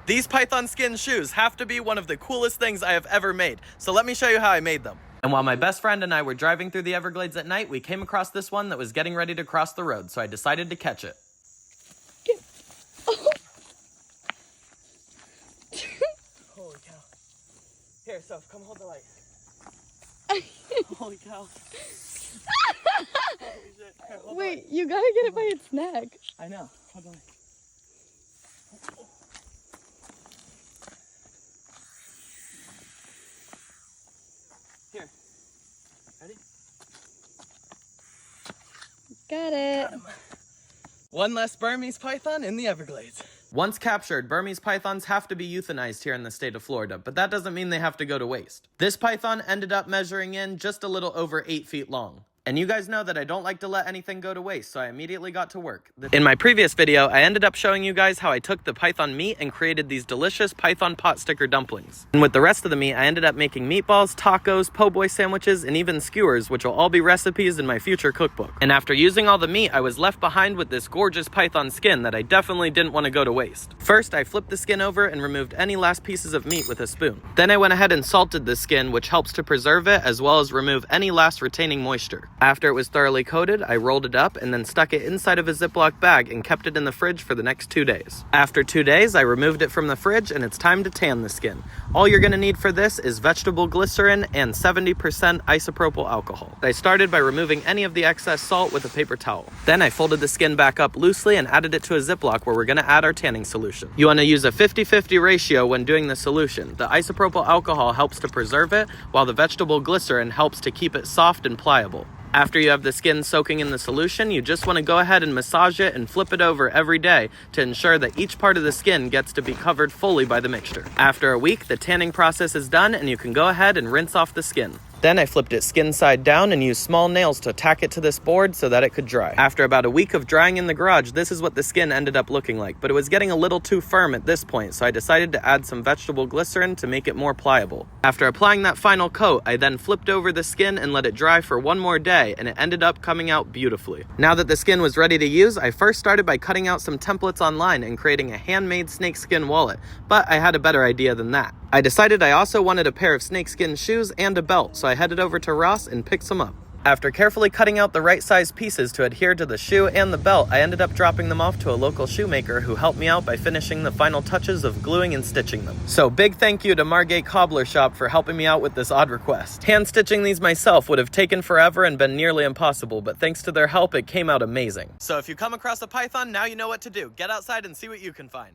These python skin shoes have to be one of the coolest things I have ever made, so let me show you how I made them. And while my best friend and I were driving through the Everglades at night, we came across this one that was getting ready to cross the road, so I decided to catch it. Holy cow. Here, Soph, come hold the light. Holy cow. Holy shit. Here, hold the light. Wait, you gotta get it by its neck. I know. Hold the light. Here. Ready? Got it. One less Burmese python in the Everglades. Once captured, Burmese pythons have to be euthanized here in the state of Florida, but that doesn't mean they have to go to waste. This python ended up measuring in just a little over 8 feet long. And you guys know that I don't like to let anything go to waste, so I immediately got to work. In my previous video, I ended up showing you guys how I took the python meat and created these delicious python pot sticker dumplings. And with the rest of the meat, I ended up making meatballs, tacos, po' boy sandwiches, and even skewers, which will all be recipes in my future cookbook. And after using all the meat, I was left behind with this gorgeous python skin that I definitely didn't want to go to waste. First, I flipped the skin over and removed any last pieces of meat with a spoon. Then I went ahead and salted the skin, which helps to preserve it as well as remove any last retaining moisture. After it was thoroughly coated, I rolled it up and then stuck it inside of a Ziploc bag and kept it in the fridge for the next 2 days. After 2 days, I removed it from the fridge and it's time to tan the skin. All you're gonna need for this is vegetable glycerin and 70% isopropyl alcohol. I started by removing any of the excess salt with a paper towel. Then I folded the skin back up loosely and added it to a Ziploc where we're gonna add our tanning solution. You wanna use a 50-50 ratio when doing the solution. The isopropyl alcohol helps to preserve it, while the vegetable glycerin helps to keep it soft and pliable. After you have the skin soaking in the solution, you just want to go ahead and massage it and flip it over every day to ensure that each part of the skin gets to be covered fully by the mixture. After a week, the tanning process is done and you can go ahead and rinse off the skin. Then I flipped it skin side down and used small nails to tack it to this board so that it could dry. After about a week of drying in the garage, this is what the skin ended up looking like, but it was getting a little too firm at this point, so I decided to add some vegetable glycerin to make it more pliable. After applying that final coat, I then flipped over the skin and let it dry for one more day, and it ended up coming out beautifully. Now that the skin was ready to use, I first started by cutting out some templates online and creating a handmade snakeskin wallet, but I had a better idea than that. I decided I also wanted a pair of snakeskin shoes and a belt, so I headed over to Ross and picked some up. After carefully cutting out the right size pieces to adhere to the shoe and the belt, I ended up dropping them off to a local shoemaker who helped me out by finishing the final touches of gluing and stitching them. So big thank you to Margate Cobbler Shop for helping me out with this odd request. Hand stitching these myself would have taken forever and been nearly impossible, but thanks to their help, it came out amazing. So if you come across a python, now you know what to do. Get outside and see what you can find.